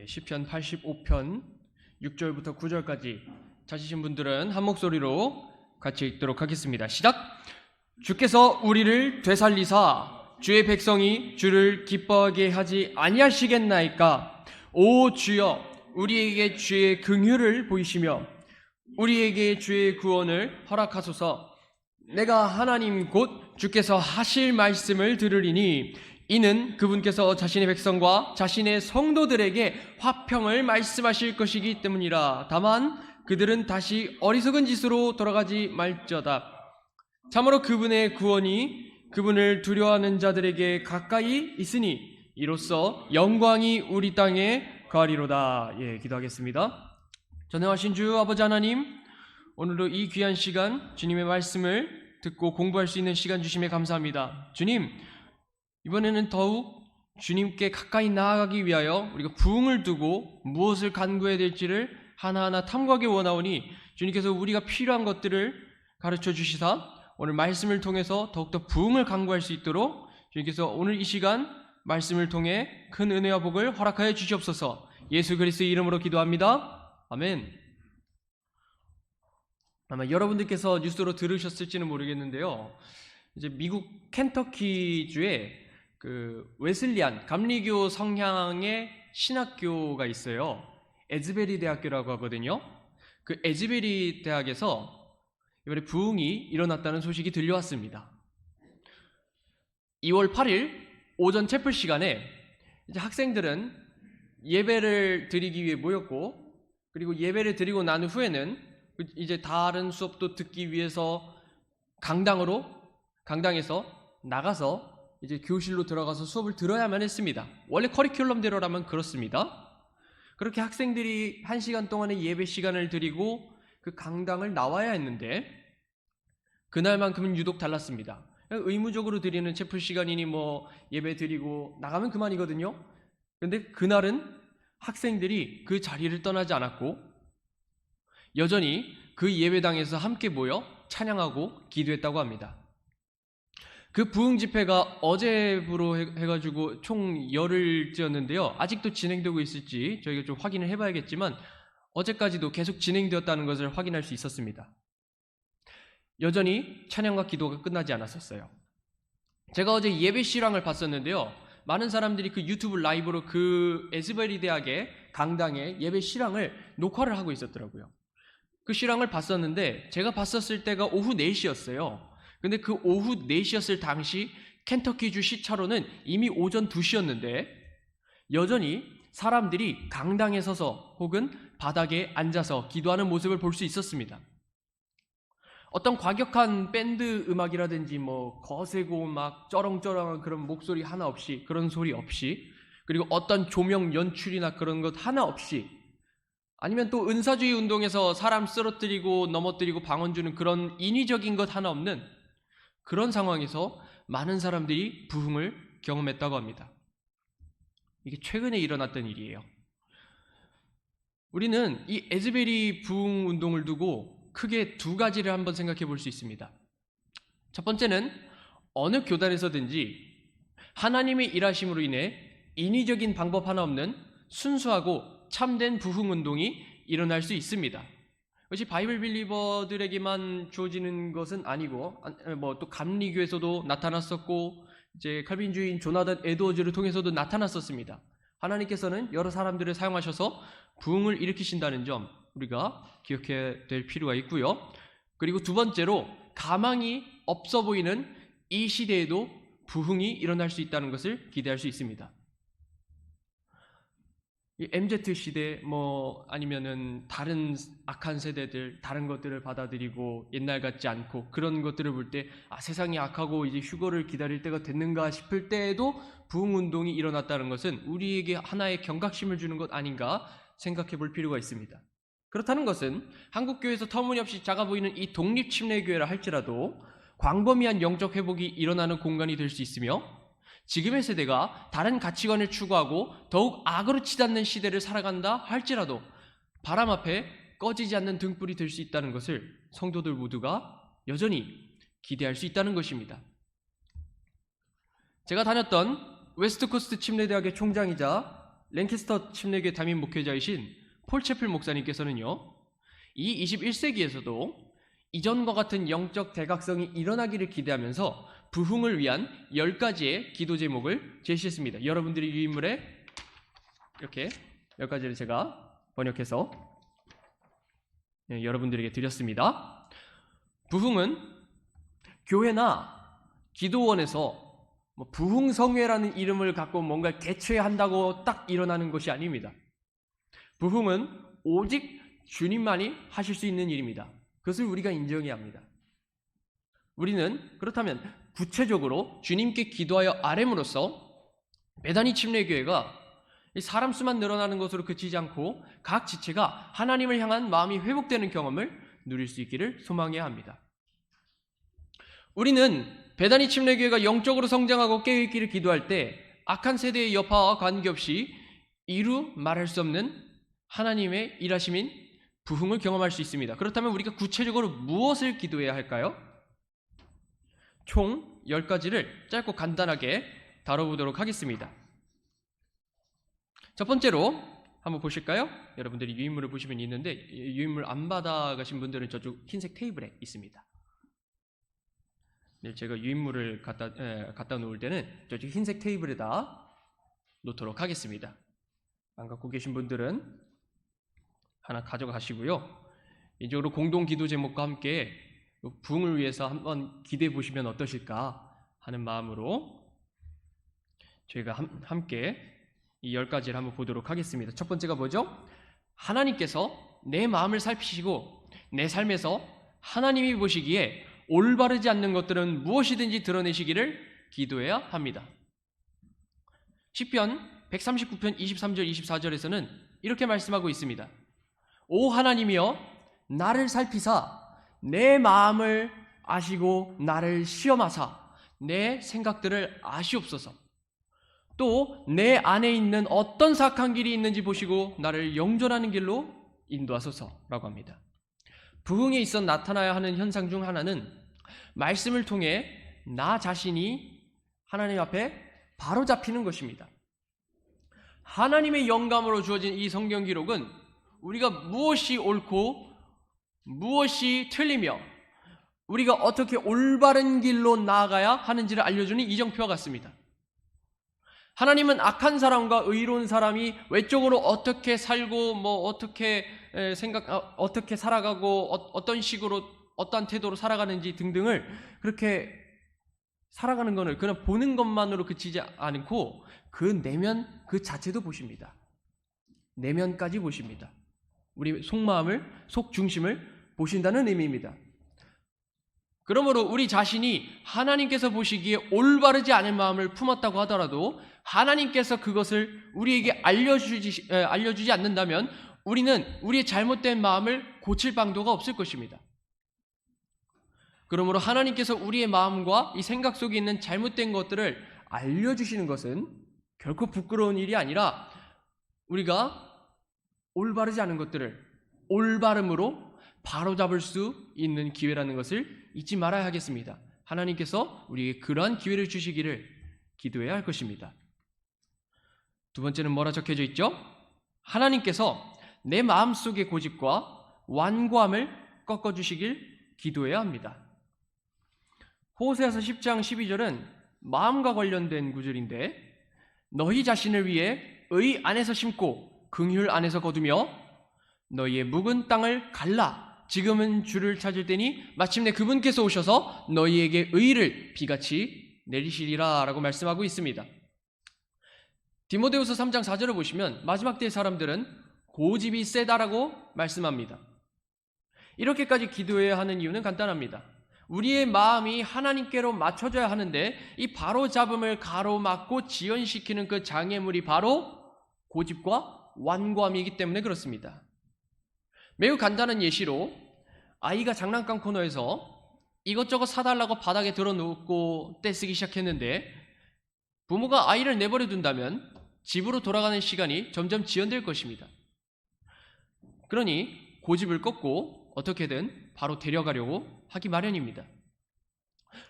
시편 85편 6절부터 9절까지 찾으신 분들은 한 목소리로 같이 읽도록 하겠습니다. 시작! 주께서 우리를 되살리사 주의 백성이 주를 기뻐하게 하지 아니하시겠나이까? 오 주여, 우리에게 주의 긍휼을 보이시며 우리에게 주의 구원을 허락하소서. 내가 하나님 곧 주께서 하실 말씀을 들으리니 이는 그분께서 자신의 백성과 자신의 성도들에게 화평을 말씀하실 것이기 때문이라. 다만 그들은 다시 어리석은 짓으로 돌아가지 말지어다. 참으로 그분의 구원이 그분을 두려워하는 자들에게 가까이 있으니 이로써 영광이 우리 땅에 거하리로다. 기도하겠습니다. 전능하신 주 아버지 하나님, 오늘도 이 귀한 시간 주님의 말씀을 듣고 공부할 수 있는 시간 주심에 감사합니다. 주님, 이번에는 더욱 주님께 가까이 나아가기 위하여 우리가 부흥을 두고 무엇을 간구해야 될지를 하나하나 탐구하기 원하오니 주님께서 우리가 필요한 것들을 가르쳐 주시사 오늘 말씀을 통해서 더욱더 부흥을 간구할 수 있도록 주님께서 오늘 이 시간 말씀을 통해 큰 은혜와 복을 허락하여 주시옵소서. 예수 그리스도의 이름으로 기도합니다. 아멘. 아마 여러분들께서 뉴스로 들으셨을지는 모르겠는데요. 이제 미국 켄터키주에 그 웨슬리안 감리교 성향의 신학교가 있어요. 에즈베리 대학교라고 하거든요. 그 에즈베리 대학에서 이번에 부흥이 일어났다는 소식이 들려왔습니다. 2월 8일 오전 채플 시간에 이제 학생들은 예배를 드리기 위해 모였고, 그리고 예배를 드리고 난 후에는 이제 다른 수업도 듣기 위해서 강당에서 나가서 이제 교실로 들어가서 수업을 들어야만 했습니다. 원래 커리큘럼대로라면 그렇습니다. 그렇게 학생들이 1시간 동안의 예배 시간을 드리고 그 강당을 나와야 했는데 그날만큼은 유독 달랐습니다. 의무적으로 드리는 채플 시간이니 예배 드리고 나가면 그만이거든요. 그런데 그날은 학생들이 그 자리를 떠나지 않았고 여전히 그 예배당에서 함께 모여 찬양하고 기도했다고 합니다. 그 부흥 집회가 어제부로 해가지고 총 열흘째였는데요. 아직도 진행되고 있을지 저희가 좀 확인을 해봐야겠지만 어제까지도 계속 진행되었다는 것을 확인할 수 있었습니다. 여전히 찬양과 기도가 끝나지 않았었어요. 제가 어제 예배 실황을 봤었는데요. 많은 사람들이 그 유튜브 라이브로 그 에즈베리 대학의 강당에 예배 실황을 녹화를 하고 있었더라고요. 그 실황을 봤었는데 제가 봤었을 때가 오후 4시였어요. 근데 그 오후 4시였을 당시 켄터키주 시차로는 이미 오전 2시였는데 여전히 사람들이 강당에 서서 혹은 바닥에 앉아서 기도하는 모습을 볼 수 있었습니다. 어떤 과격한 밴드 음악이라든지 거세고 막 쩌렁쩌렁한 그런 목소리 하나 없이, 그런 소리 없이, 그리고 어떤 조명 연출이나 그런 것 하나 없이, 아니면 또 은사주의 운동에서 사람 쓰러뜨리고 넘어뜨리고 방언 주는 그런 인위적인 것 하나 없는 그런 상황에서 많은 사람들이 부흥을 경험했다고 합니다. 이게 최근에 일어났던 일이에요. 우리는 이 에즈베리 부흥 운동을 두고 크게 두 가지를 한번 생각해 볼 수 있습니다. 첫 번째는 어느 교단에서든지 하나님의 일하심으로 인해 인위적인 방법 하나 없는 순수하고 참된 부흥 운동이 일어날 수 있습니다. 그것이 바이블 빌리버들에게만 주어지는 것은 아니고 또 감리교에서도 나타났었고 이제 칼빈주의인 조나단 에드워즈를 통해서도 나타났었습니다. 하나님께서는 여러 사람들을 사용하셔서 부흥을 일으키신다는 점 우리가 기억해야 될 필요가 있고요. 그리고 두 번째로 가망이 없어 보이는 이 시대에도 부흥이 일어날 수 있다는 것을 기대할 수 있습니다. 이 MZ 시대 아니면은 다른 악한 세대들 다른 것들을 받아들이고 옛날 같지 않고 그런 것들을 볼 때 세상이 악하고 이제 휴거를 기다릴 때가 됐는가 싶을 때에도 부흥 운동이 일어났다는 것은 우리에게 하나의 경각심을 주는 것 아닌가 생각해 볼 필요가 있습니다. 그렇다는 것은 한국교회에서 터무니없이 작아 보이는 이 독립침례교회라 할지라도 광범위한 영적 회복이 일어나는 공간이 될 수 있으며 지금의 세대가 다른 가치관을 추구하고 더욱 악으로 치닫는 시대를 살아간다 할지라도 바람 앞에 꺼지지 않는 등불이 될 수 있다는 것을 성도들 모두가 여전히 기대할 수 있다는 것입니다. 제가 다녔던 웨스트코스트 침례대학의 총장이자 랭캐스터 침례교회 담임 목회자이신 폴 채플 목사님께서는요, 이 21세기에서도 이전과 같은 영적 대각성이 일어나기를 기대하면서 부흥을 위한 10가지의 기도 제목을 제시했습니다. 여러분들이 유인물에 이렇게 10가지를 제가 번역해서 여러분들에게 드렸습니다. 부흥은 교회나 기도원에서 부흥성회라는 이름을 갖고 뭔가 개최한다고 딱 일어나는 것이 아닙니다. 부흥은 오직 주님만이 하실 수 있는 일입니다. 그것을 우리가 인정해야 합니다. 우리는 그렇다면 구체적으로 주님께 기도하여 아뢰므로써 베다니 침례교회가 사람 수만 늘어나는 것으로 그치지 않고 각 지체가 하나님을 향한 마음이 회복되는 경험을 누릴 수 있기를 소망해야 합니다. 우리는 베다니 침례교회가 영적으로 성장하고 깨어있기를 기도할 때 악한 세대의 여파와 관계없이 이루 말할 수 없는 하나님의 일하심인 부흥을 경험할 수 있습니다. 그렇다면 우리가 구체적으로 무엇을 기도해야 할까요? 총 10가지를 짧고 간단하게 다뤄보도록 하겠습니다. 첫 번째로 한번 보실까요? 여러분들이 유인물을 보시면 있는데 유인물 안 받아가신 분들은 저쪽 흰색 테이블에 있습니다. 네, 제가 유인물을 갖다 놓을 때는 저쪽 흰색 테이블에다 놓도록 하겠습니다. 안 갖고 계신 분들은 하나 가져가시고요. 이쪽으로 공동 기도 제목과 함께 부흥을 위해서 한번 기대해 보시면 어떠실까 하는 마음으로 저희가 함께 이 10가지를 한번 보도록 하겠습니다. 첫 번째가 뭐죠? 하나님께서 내 마음을 살피시고 내 삶에서 하나님이 보시기에 올바르지 않는 것들은 무엇이든지 드러내시기를 기도해야 합니다. 시편 139편 23절 24절에서는 이렇게 말씀하고 있습니다. 오 하나님이여 나를 살피사 내 마음을 아시고 나를 시험하사 내 생각들을 아시옵소서. 또 내 안에 있는 어떤 사악한 길이 있는지 보시고 나를 영존하는 길로 인도하소서라고 합니다. 부흥에 있어 나타나야 하는 현상 중 하나는 말씀을 통해 나 자신이 하나님 앞에 바로 잡히는 것입니다. 하나님의 영감으로 주어진 이 성경 기록은 우리가 무엇이 옳고 무엇이 틀리며 우리가 어떻게 올바른 길로 나아가야 하는지를 알려주는 이정표와 같습니다. 하나님은 악한 사람과 의로운 사람이 외적으로 어떻게 살고 어떻게 살아가고 어떤 식으로 어떠한 태도로 살아가는지 등등을 그렇게 살아가는 것을 그냥 보는 것만으로 그치지 않고 그 내면 그 자체도 보십니다. 내면까지 보십니다. 우리 속마음을, 속중심을 보신다는 의미입니다. 그러므로 우리 자신이 하나님께서 보시기에 올바르지 않은 마음을 품었다고 하더라도 하나님께서 그것을 우리에게 알려주지 않는다면 우리는 우리의 잘못된 마음을 고칠 방도가 없을 것입니다. 그러므로 하나님께서 우리의 마음과 이 생각 속에 있는 잘못된 것들을 알려주시는 것은 결코 부끄러운 일이 아니라 우리가 올바르지 않은 것들을 올바름으로 바로잡을 수 있는 기회라는 것을 잊지 말아야 하겠습니다. 하나님께서 우리에게 그러한 기회를 주시기를 기도해야 할 것입니다. 두 번째는 뭐라 적혀져 있죠? 하나님께서 내 마음속의 고집과 완고함을 꺾어주시길 기도해야 합니다. 호세아서 10장 12절은 마음과 관련된 구절인데 너희 자신을 위해 의 안에서 심고 긍휼 안에서 거두며 너희의 묵은 땅을 갈라 지금은 주를 찾을 때니 마침내 그분께서 오셔서 너희에게 의를 비같이 내리시리라 라고 말씀하고 있습니다. 디모데후서 3장 4절을 보시면 마지막 때의 사람들은 고집이 세다라고 말씀합니다. 이렇게까지 기도해야 하는 이유는 간단합니다. 우리의 마음이 하나님께로 맞춰져야 하는데 이 바로잡음을 가로막고 지연시키는 그 장애물이 바로 고집과 완고함이기 때문에 그렇습니다. 매우 간단한 예시로 아이가 장난감 코너에서 이것저것 사달라고 바닥에 들어놓고 떼쓰기 시작했는데 부모가 아이를 내버려 둔다면 집으로 돌아가는 시간이 점점 지연될 것입니다. 그러니 고집을 꺾고 어떻게든 바로 데려가려고 하기 마련입니다.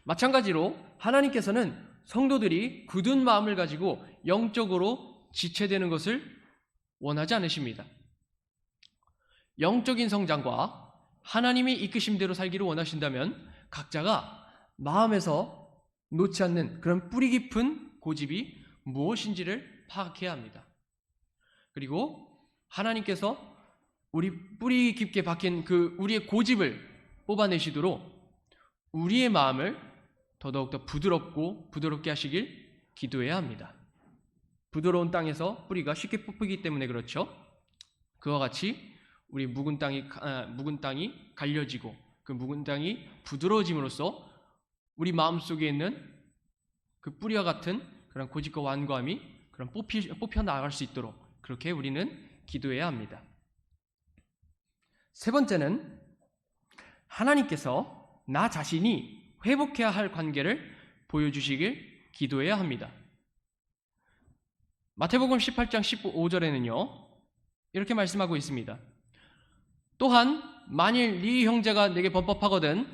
마찬가지로 하나님께서는 성도들이 굳은 마음을 가지고 영적으로 지체되는 것을 원하지 않으십니다. 영적인 성장과 하나님의 이끄심대로 살기를 원하신다면 각자가 마음에서 놓지 않는 그런 뿌리 깊은 고집이 무엇인지를 파악해야 합니다. 그리고 하나님께서 우리 뿌리 깊게 박힌 그 우리의 고집을 뽑아내시도록 우리의 마음을 더더욱더 부드럽게 하시길 기도해야 합니다. 부드러운 땅에서 뿌리가 쉽게 뽑히기 때문에 그렇죠. 그와 같이 우리 묵은 땅이 갈려지고 그 묵은 땅이 부드러워짐으로써 우리 마음속에 있는 그 뿌리와 같은 그런 고집과 완고함이 그런 뽑혀 나갈 수 있도록 그렇게 우리는 기도해야 합니다. 세 번째는 하나님께서 나 자신이 회복해야 할 관계를 보여주시길 기도해야 합니다. 마태복음 18장 15절에는요 이렇게 말씀하고 있습니다. 또한 만일 네 형제가 네게 범법하거든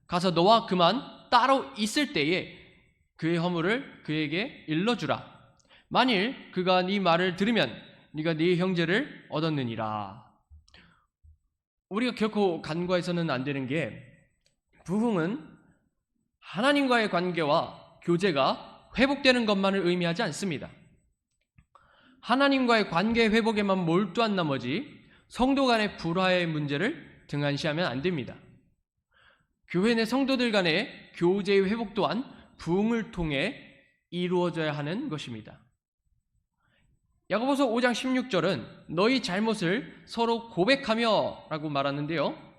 가서 너와 그만 따로 있을 때에 그의 허물을 그에게 일러주라. 만일 그가 네 말을 들으면 네가 네 형제를 얻었느니라. 우리가 결코 간과해서는 안 되는 게 부흥은 하나님과의 관계와 교제가 회복되는 것만을 의미하지 않습니다. 하나님과의 관계 회복에만 몰두한 나머지 성도 간의 불화의 문제를 등한시하면 안 됩니다. 교회 내 성도들 간의 교제의 회복 또한 부흥을 통해 이루어져야 하는 것입니다. 야고보서 5장 16절은 너희 잘못을 서로 고백하며 라고 말하는데요.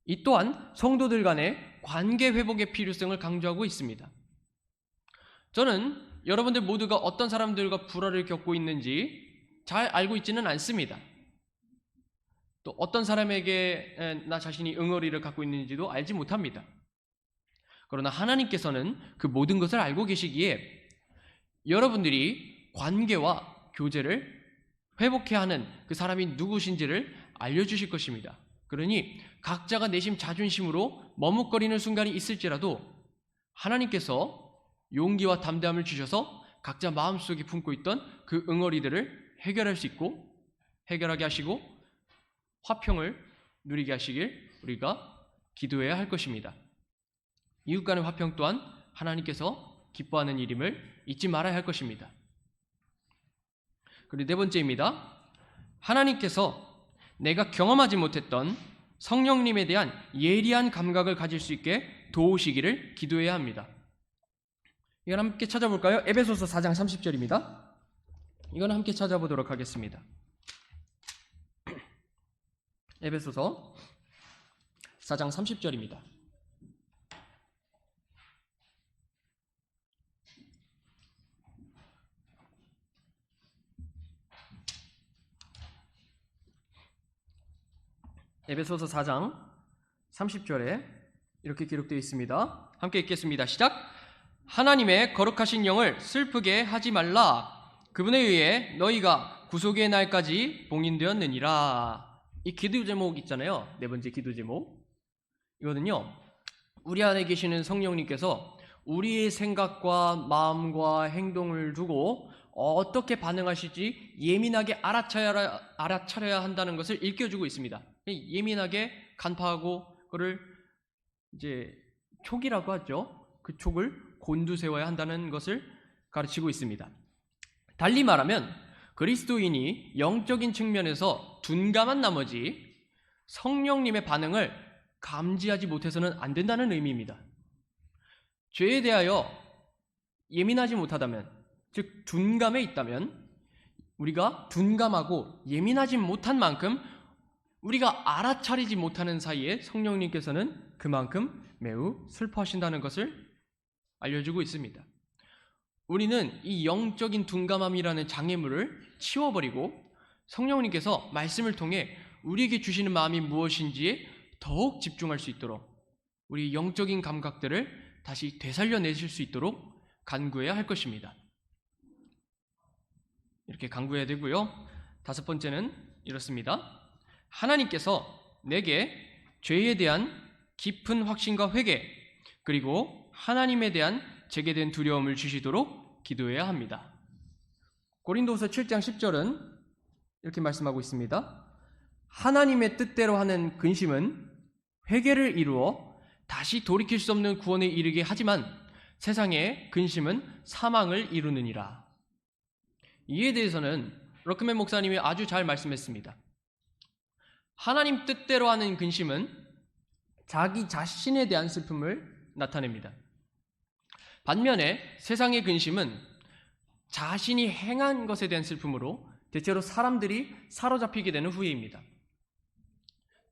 이 또한 성도들 간의 관계 회복의 필요성을 강조하고 있습니다. 저는 여러분들 모두가 어떤 사람들과 불화를 겪고 있는지 잘 알고 있지는 않습니다. 또 어떤 사람에게 나 자신이 응어리를 갖고 있는지도 알지 못합니다. 그러나 하나님께서는 그 모든 것을 알고 계시기에 여러분들이 관계와 교제를 회복해야 하는 그 사람이 누구신지를 알려주실 것입니다. 그러니 각자가 내심 자존심으로 머뭇거리는 순간이 있을지라도 하나님께서 용기와 담대함을 주셔서 각자 마음속에 품고 있던 그 응어리들을 해결하게 하시고 화평을 누리게 하시길 우리가 기도해야 할 것입니다. 이웃 간의 화평 또한 하나님께서 기뻐하는 일임을 잊지 말아야 할 것입니다. 그리고 네 번째입니다. 하나님께서 내가 경험하지 못했던 성령님에 대한 예리한 감각을 가질 수 있게 도우시기를 기도해야 합니다. 이건 함께 찾아볼까요? 에베소서 4장 30절입니다. 이건 함께 찾아보도록 하겠습니다. 에베소서 4장 30절입니다. 에베소서 4장 30절에 이렇게 기록되어 있습니다. 함께 읽겠습니다. 시작! 하나님의 거룩하신 영을 슬프게 하지 말라. 그분에 의해 너희가 구속의 날까지 봉인되었느니라. 이 기도 제목 있잖아요. 네 번째 기도 제목. 이거는요. 우리 안에 계시는 성령님께서 우리의 생각과 마음과 행동을 두고 어떻게 반응하실지 예민하게 알아차려야 한다는 것을 일깨워주고 있습니다. 예민하게 간파하고 그를 이제 촉이라고 하죠. 그 촉을 곤두세워야 한다는 것을 가르치고 있습니다. 달리 말하면 그리스도인이 영적인 측면에서 둔감한 나머지 성령님의 반응을 감지하지 못해서는 안 된다는 의미입니다. 죄에 대하여 예민하지 못하다면, 즉 둔감해 있다면 우리가 둔감하고 예민하지 못한 만큼 우리가 알아차리지 못하는 사이에 성령님께서는 그만큼 매우 슬퍼하신다는 것을 알려주고 있습니다. 우리는 이 영적인 둔감함이라는 장애물을 치워버리고 성령님께서 말씀을 통해 우리에게 주시는 마음이 무엇인지에 더욱 집중할 수 있도록 우리 영적인 감각들을 다시 되살려내실 수 있도록 간구해야 할 것입니다. 이렇게 간구해야 되고요. 다섯 번째는 이렇습니다. 하나님께서 내게 죄에 대한 깊은 확신과 회개 그리고 하나님에 대한 제게 된 두려움을 주시도록 기도해야 합니다. 고린도후서 7장 10절은 이렇게 말씀하고 있습니다. 하나님의 뜻대로 하는 근심은 회개를 이루어 다시 돌이킬 수 없는 구원에 이르게 하지만 세상의 근심은 사망을 이루느니라. 이에 대해서는 럭크맨 목사님이 아주 잘 말씀했습니다. 하나님 뜻대로 하는 근심은 자기 자신에 대한 슬픔을 나타냅니다. 반면에 세상의 근심은 자신이 행한 것에 대한 슬픔으로 대체로 사람들이 사로잡히게 되는 후회입니다.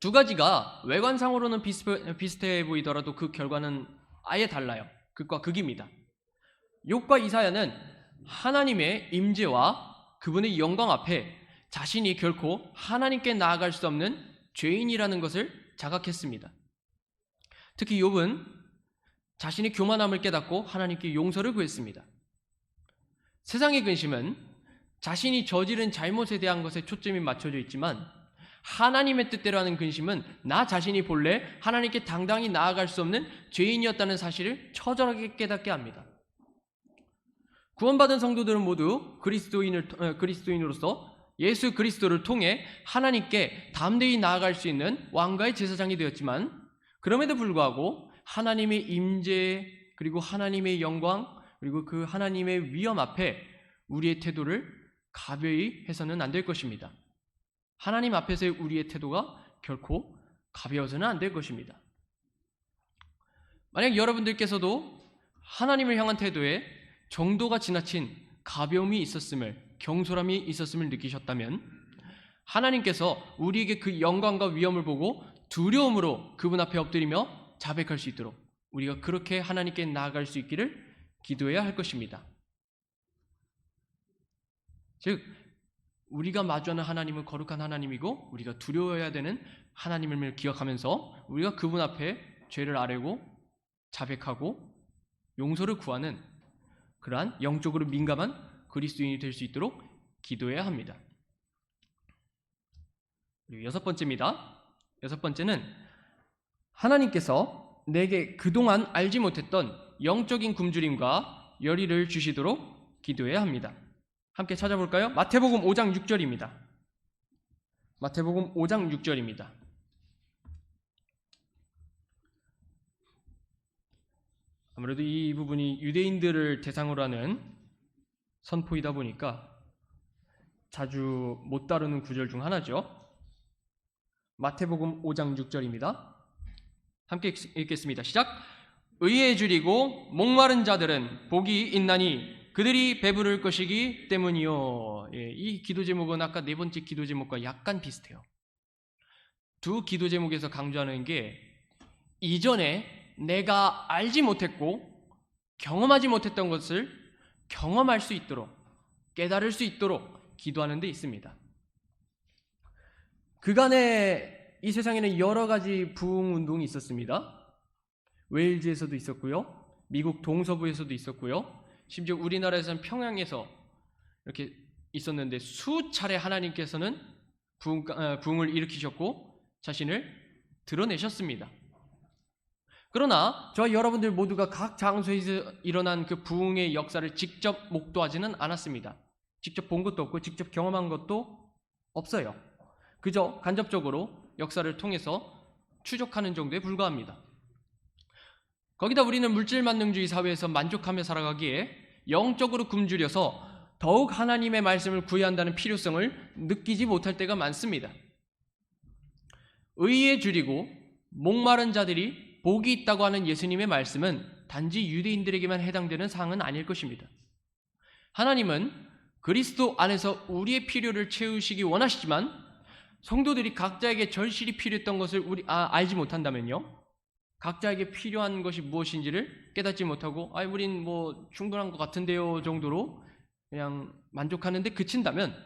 두 가지가 외관상으로는 비슷해 보이더라도 그 결과는 아예 달라요. 극과 극입니다. 욥과 이사야는 하나님의 임재와 그분의 영광 앞에 자신이 결코 하나님께 나아갈 수 없는 죄인이라는 것을 자각했습니다. 특히 욥은 자신의 교만함을 깨닫고 하나님께 용서를 구했습니다. 세상의 근심은 자신이 저지른 잘못에 대한 것에 초점이 맞춰져 있지만 하나님의 뜻대로 하는 근심은 나 자신이 본래 하나님께 당당히 나아갈 수 없는 죄인이었다는 사실을 처절하게 깨닫게 합니다. 구원받은 성도들은 모두 그리스도인으로서 예수 그리스도를 통해 하나님께 담대히 나아갈 수 있는 왕가의 제사장이 되었지만 그럼에도 불구하고 하나님의 임재 그리고 하나님의 영광 그리고 그 하나님의 위엄 앞에 우리의 태도를 가벼이 해서는 안 될 것입니다. 하나님 앞에서의 우리의 태도가 결코 가벼워서는 안 될 것입니다. 만약 여러분들께서도 하나님을 향한 태도에 정도가 지나친 가벼움이 있었음을, 경솔함이 있었음을 느끼셨다면 하나님께서 우리에게 그 영광과 위엄을 보고 두려움으로 그분 앞에 엎드리며 자백할 수 있도록 우리가 그렇게 하나님께 나아갈 수 있기를 기도해야 할 것입니다. 즉 우리가 마주하는 하나님은 거룩한 하나님이고 우리가 두려워해야 되는 하나님을 기억하면서 우리가 그분 앞에 죄를 아뢰고 자백하고 용서를 구하는 그러한 영적으로 민감한 그리스도인이 될 수 있도록 기도해야 합니다. 그리고 여섯 번째입니다. 여섯 번째는 하나님께서 내게 그동안 알지 못했던 영적인 굶주림과 열의를 주시도록 기도해야 합니다. 함께 찾아볼까요? 마태복음 5장 6절입니다. 마태복음 5장 6절입니다. 아무래도 이 부분이 유대인들을 대상으로 하는 선포이다 보니까 자주 못 다루는 구절 중 하나죠. 마태복음 5장 6절입니다. 함께 읽겠습니다. 시작! 의에 줄이고 목마른 자들은 복이 있나니 그들이 배부를 것이기 때문이요. 이 기도 제목은 아까 네 번째 기도 제목과 약간 비슷해요. 두 기도 제목에서 강조하는 게 이전에 내가 알지 못했고 경험하지 못했던 것을 경험할 수 있도록 깨달을 수 있도록 기도하는 데 있습니다. 그간에 이 세상에는 여러 가지 부흥운동이 있었습니다. 웨일즈에서도 있었고요. 미국 동서부에서도 있었고요. 심지어 우리나라에서는 평양에서 이렇게 있었는데 수차례 하나님께서는 부흥을 일으키셨고 자신을 드러내셨습니다. 그러나 저와 여러분들 모두가 각 장소에서 일어난 그 부흥의 역사를 직접 목도하지는 않았습니다. 직접 본 것도 없고 직접 경험한 것도 없어요. 그저 간접적으로 역사를 통해서 추적하는 정도에 불과합니다. 거기다 우리는 물질만능주의 사회에서 만족하며 살아가기에 영적으로 굶주려서 더욱 하나님의 말씀을 구해야 한다는 필요성을 느끼지 못할 때가 많습니다. 의에 줄이고 목마른 자들이 복이 있다고 하는 예수님의 말씀은 단지 유대인들에게만 해당되는 사항은 아닐 것입니다. 하나님은 그리스도 안에서 우리의 필요를 채우시기 원하시지만 성도들이 각자에게 절실히 필요했던 것을 알지 못한다면요, 각자에게 필요한 것이 무엇인지를 깨닫지 못하고 우린 뭐 충분한 것 같은데요 정도로 그냥 만족하는데 그친다면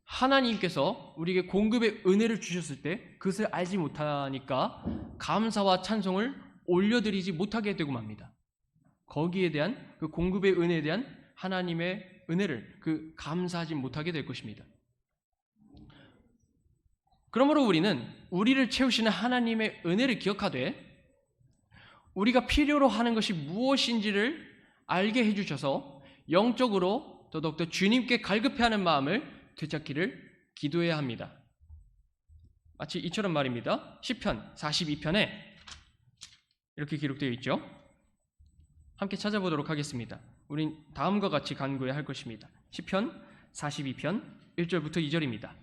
하나님께서 우리에게 공급의 은혜를 주셨을 때 그것을 알지 못하니까 감사와 찬송을 올려드리지 못하게 되고 맙니다. 거기에 대한 그 공급의 은혜에 대한 하나님의 은혜를 감사하지 못하게 될 것입니다. 그러므로 우리는 우리를 채우시는 하나님의 은혜를 기억하되 우리가 필요로 하는 것이 무엇인지를 알게 해주셔서 영적으로 더욱더 주님께 갈급해하는 마음을 되찾기를 기도해야 합니다. 마치 이처럼 말입니다. 시편 42편에 이렇게 기록되어 있죠. 함께 찾아보도록 하겠습니다. 우린 다음과 같이 간구해야 할 것입니다. 시편 42편 1절부터 2절입니다.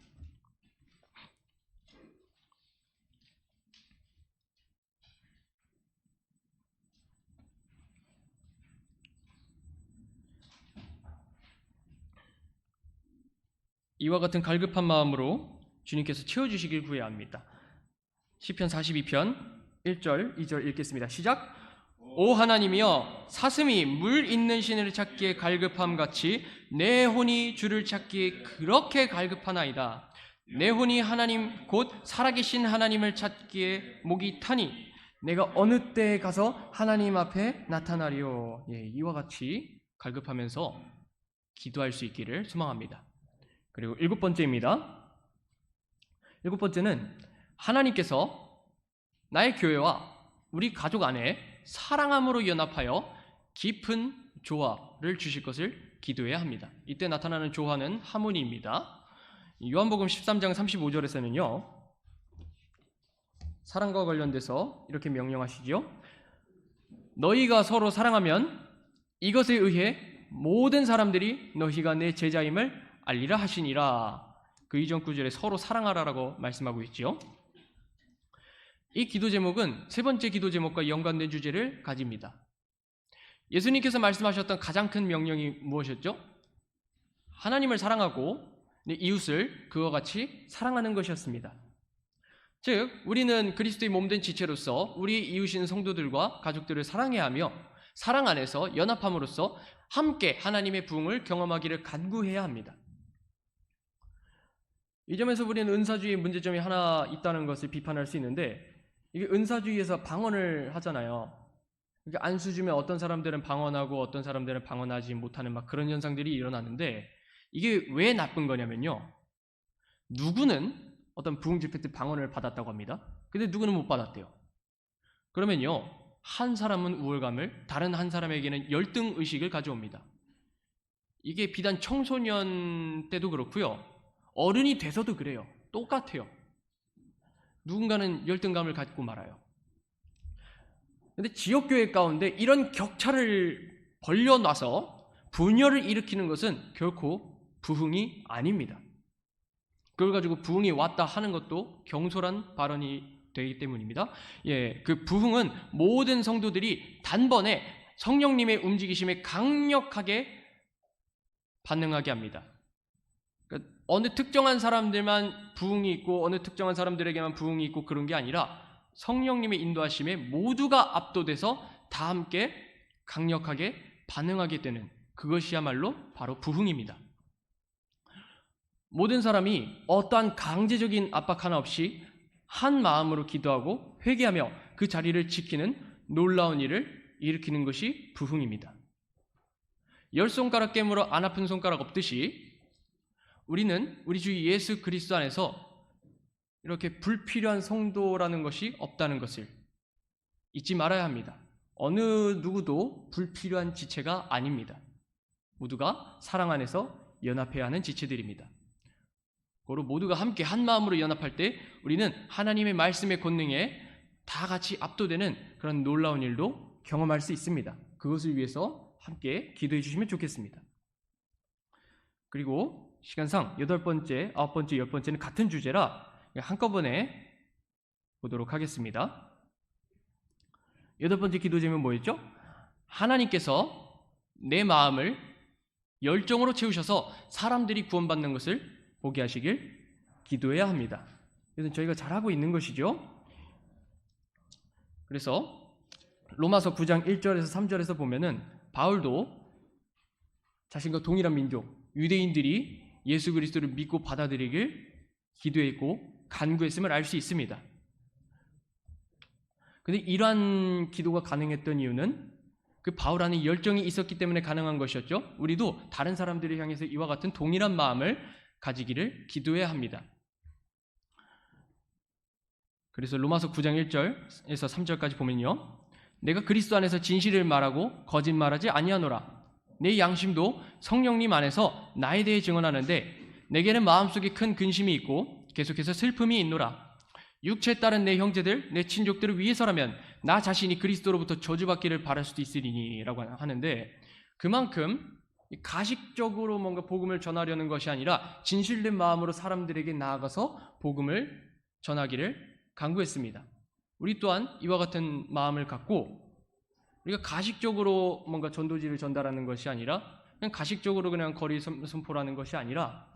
이와 같은 갈급한 마음으로 주님께서 채워주시길 구해야 합니다. 시편 42편 1절 2절 읽겠습니다. 시작. 오 하나님이여, 사슴이 물 있는 신을 찾기에 갈급함같이 내 혼이 주를 찾기에 그렇게 갈급하나이다. 내 혼이 하나님 곧 살아계신 하나님을 찾기에 목이 타니 내가 어느 때에 가서 하나님 앞에 나타나리요. 이와 같이 갈급하면서 기도할 수 있기를 소망합니다. 그리고 7번째입니다. 7번째는 하나님께서 나의 교회와 우리 가족 안에 사랑함으로 연합하여 깊은 조화를 주실 것을 기도해야 합니다. 이때 나타나는 조화는 하모니입니다. 요한복음 13장 35절에서는요. 사랑과 관련돼서 이렇게 명령하시죠. 너희가 서로 사랑하면 이것에 의해 모든 사람들이 너희가 내 제자임을 알리라 하시니라. 그 이전 구절에 서로 사랑하라라고 말씀하고 있지요. 이 기도 제목은 세 번째 기도 제목과 연관된 주제를 가집니다. 예수님께서 말씀하셨던 가장 큰 명령이 무엇이었죠? 하나님을 사랑하고 이웃을 그와 같이 사랑하는 것이었습니다. 즉, 우리는 그리스도의 몸된 지체로서 우리 이웃인 성도들과 가족들을 사랑해야 하며 사랑 안에서 연합함으로써 함께 하나님의 부흥을 경험하기를 간구해야 합니다. 이 점에서 우리는 은사주의의 문제점이 하나 있다는 것을 비판할 수 있는데, 이게 은사주의에서 방언을 하잖아요. 그러니까 안수 주면 어떤 사람들은 방언하고 어떤 사람들은 방언하지 못하는 막 그런 현상들이 일어나는데, 이게 왜 나쁜 거냐면요. 누구는 어떤 부흥 집회 때 방언을 받았다고 합니다. 근데 누구는 못 받았대요. 그러면요, 한 사람은 우월감을, 다른 한 사람에게는 열등 의식을 가져옵니다. 이게 비단 청소년 때도 그렇고요. 어른이 돼서도 그래요. 똑같아요. 누군가는 열등감을 갖고 말아요. 근데 지역교회 가운데 이런 격차를 벌려놔서 분열을 일으키는 것은 결코 부흥이 아닙니다. 그걸 가지고 부흥이 왔다 하는 것도 경솔한 발언이 되기 때문입니다. 그 부흥은 모든 성도들이 단번에 성령님의 움직이심에 강력하게 반응하게 합니다. 그러니까 어느 특정한 사람들만 부흥이 있고 어느 특정한 사람들에게만 부흥이 있고 그런 게 아니라 성령님의 인도하심에 모두가 압도돼서 다 함께 강력하게 반응하게 되는 그것이야말로 바로 부흥입니다. 모든 사람이 어떠한 강제적인 압박 하나 없이 한 마음으로 기도하고 회개하며 그 자리를 지키는 놀라운 일을 일으키는 것이 부흥입니다. 10손가락 깨물어 안 아픈 손가락 없듯이 우리는 우리 주 예수 그리스도 안에서 이렇게 불필요한 성도라는 것이 없다는 것을 잊지 말아야 합니다. 어느 누구도 불필요한 지체가 아닙니다. 모두가 사랑 안에서 연합해야 하는 지체들입니다. 고로 모두가 함께 한 마음으로 연합할 때 우리는 하나님의 말씀의 권능에 다 같이 압도되는 그런 놀라운 일도 경험할 수 있습니다. 그것을 위해서 함께 기도해 주시면 좋겠습니다. 그리고 시간상 8번째, 9번째, 10번째는 같은 주제라 한꺼번에 보도록 하겠습니다. 8번째 기도 제목은 뭐였죠? 하나님께서 내 마음을 열정으로 채우셔서 사람들이 구원받는 것을 보게 하시길 기도해야 합니다. 이것은 저희가 잘하고 있는 것이죠. 그래서 로마서 9장 1절에서 3절에서 보면은 바울도 자신과 동일한 민족 유대인들이 예수 그리스도를 믿고 받아들이길 기도했고 간구했음을 알 수 있습니다. 그런데 이러한 기도가 가능했던 이유는 그 바울 안에 열정이 있었기 때문에 가능한 것이었죠. 우리도 다른 사람들을 향해서 이와 같은 동일한 마음을 가지기를 기도해야 합니다. 그래서 로마서 9장 1절에서 3절까지 보면요. 내가 그리스도 안에서 진실을 말하고 거짓말하지 아니하노라. 내 양심도 성령님 안에서 나에 대해 증언하는데 내게는 마음속에 큰 근심이 있고 계속해서 슬픔이 있노라. 육체에 따른 내 형제들, 내 친족들을 위해서라면 나 자신이 그리스도로부터 저주받기를 바랄 수도 있으리니 라고 하는데, 그만큼 가식적으로 뭔가 복음을 전하려는 것이 아니라 진실된 마음으로 사람들에게 나아가서 복음을 전하기를 강구했습니다. 우리 또한 이와 같은 마음을 갖고 우리가 가식적으로 뭔가 전도지를 전달하는 것이 아니라 그냥 가식적으로 그냥 거리 선포라는 것이 아니라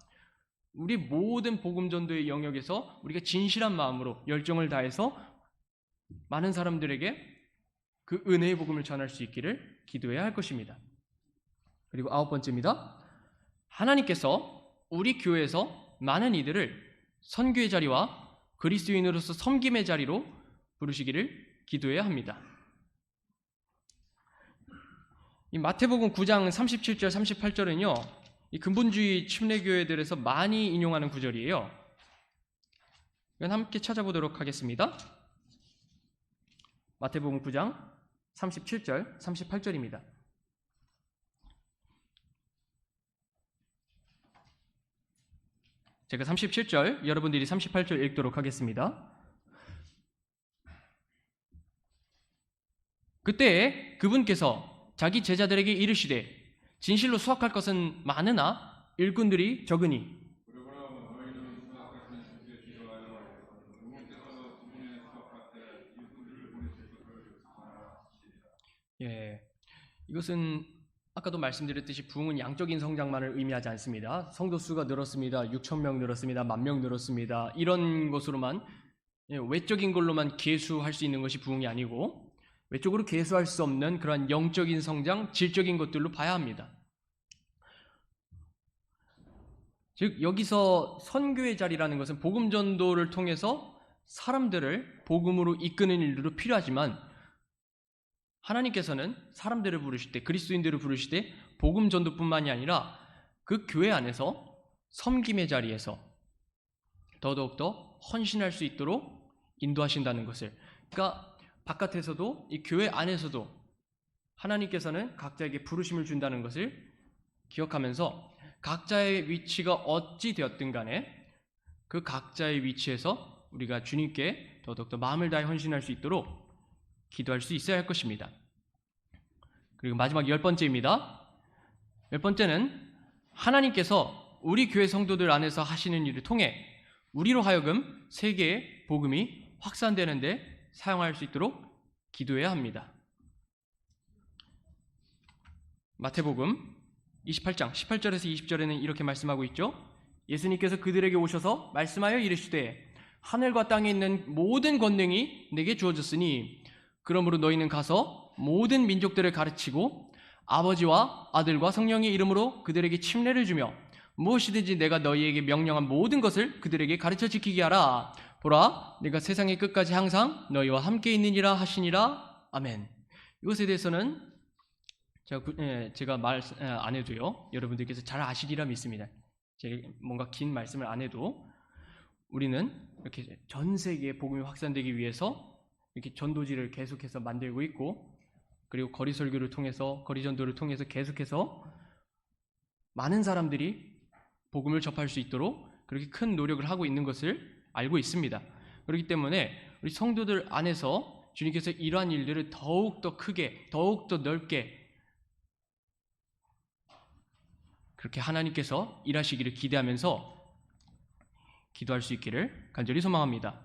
우리 모든 복음 전도의 영역에서 우리가 진실한 마음으로 열정을 다해서 많은 사람들에게 그 은혜의 복음을 전할 수 있기를 기도해야 할 것입니다. 그리고 9번째입니다. 하나님께서 우리 교회에서 많은 이들을 선교의 자리와 그리스도인으로서 섬김의 자리로 부르시기를 기도해야 합니다. 이 마태복음 9장 37절 38절은요, 이 근본주의 침례교회들에서 많이 인용하는 구절이에요. 이건 함께 찾아보도록 하겠습니다. 마태복음 9장 37절 38절입니다. 제가 37절, 여러분들이 38절 읽도록 하겠습니다. 그때 그분께서 자기 제자들에게 이르시되 진실로 수확할 것은 많으나 일꾼들이 적으니. 예, 이것은 아까도 말씀드렸듯이 부흥은 양적인 성장만을 의미하지 않습니다. 성도 수가 늘었습니다. 6,000명 늘었습니다. 10,000명 늘었습니다. 이런 것으로만, 외적인 걸로만 계수할 수 있는 것이 부흥이 아니고 외적으로 계수할 수 없는 그러한 영적인 성장, 질적인 것들로 봐야 합니다. 즉 여기서 선교의 자리라는 것은 복음 전도를 통해서 사람들을 복음으로 이끄는 일들도 필요하지만 하나님께서는 사람들을 부르실 때, 그리스도인들을 부르실 때 복음 전도뿐만이 아니라 그 교회 안에서 섬김의 자리에서 더더욱더 헌신할 수 있도록 인도하신다는 것을, 그러니까 바깥에서도 이 교회 안에서도 하나님께서는 각자에게 부르심을 준다는 것을 기억하면서 각자의 위치가 어찌 되었든 간에 그 각자의 위치에서 우리가 주님께 더더욱더 마음을 다해 헌신할 수 있도록 기도할 수 있어야 할 것입니다. 그리고 마지막 10번째입니다. 10번째는 하나님께서 우리 교회 성도들 안에서 하시는 일을 통해 우리로 하여금 세계의 복음이 확산되는 데 사용할 수 있도록 기도해야 합니다. 마태복음 28장 18절에서 20절에는 이렇게 말씀하고 있죠. 예수님께서 그들에게 오셔서 말씀하여 이르시되 하늘과 땅에 있는 모든 권능이 내게 주어졌으니 그러므로 너희는 가서 모든 민족들을 가르치고 아버지와 아들과 성령의 이름으로 그들에게 침례를 주며 무엇이든지 내가 너희에게 명령한 모든 것을 그들에게 가르쳐 지키게 하라. 보라, 내가 세상의 끝까지 항상 너희와 함께 있느니라 하시니라. 아멘. 이것에 대해서는 제가 말 안 해도요, 여러분들께서 잘 아시리라 믿습니다. 제가 뭔가 긴 말씀을 안 해도 우리는 이렇게 전 세계에 복음이 확산되기 위해서 이렇게 전도지를 계속해서 만들고 있고, 그리고 거리 설교를 통해서, 거리 전도를 통해서 계속해서 많은 사람들이 복음을 접할 수 있도록 그렇게 큰 노력을 하고 있는 것을 알고 있습니다. 그렇기 때문에 우리 성도들 안에서 주님께서 이러한 일들을 더욱더 크게, 더욱더 넓게 그렇게 하나님께서 일하시기를 기대하면서 기도할 수 있기를 간절히 소망합니다.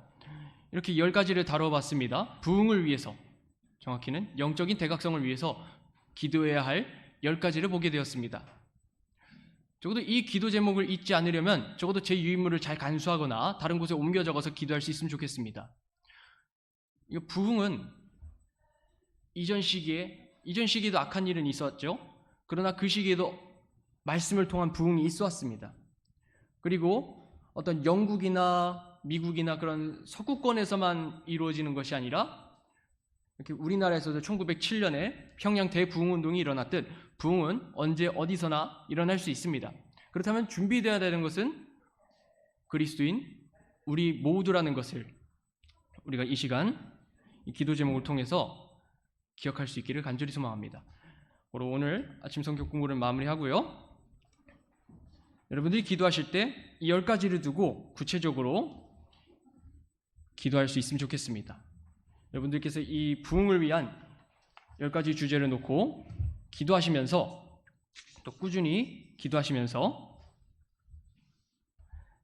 이렇게 10가지를 다뤄봤습니다. 부흥을 위해서, 정확히는 영적인 대각성을 위해서 기도해야 할 10가지를 보게 되었습니다. 적어도 이 기도 제목을 잊지 않으려면 적어도 제 유인물을 잘 간수하거나 다른 곳에 옮겨 적어서 기도할 수 있으면 좋겠습니다. 부흥은 이전 시기에도 악한 일은 있었죠. 그러나 그 시기에도 말씀을 통한 부흥이 있었습니다. 그리고 어떤 영국이나 미국이나 그런 서구권에서만 이루어지는 것이 아니라 이렇게 우리나라에서도 1907년에 평양 대부흥운동이 일어났듯 부흥은 언제 어디서나 일어날 수 있습니다. 그렇다면 준비되어야 되는 것은 그리스도인 우리 모두라는 것을 우리가 이 시간 이 기도 제목을 통해서 기억할 수 있기를 간절히 소망합니다. 오늘 아침 성경 공부를 마무리하고요. 여러분들이 기도하실 때 이 10가지를 두고 구체적으로 기도할 수 있으면 좋겠습니다. 여러분들께서 이 부흥을 위한 10가지 주제를 놓고 기도하시면서 또 꾸준히 기도하시면서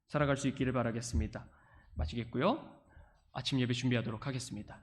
살아갈 수 있기를 바라겠습니다. 마치겠고요. 아침 예배 준비하도록 하겠습니다.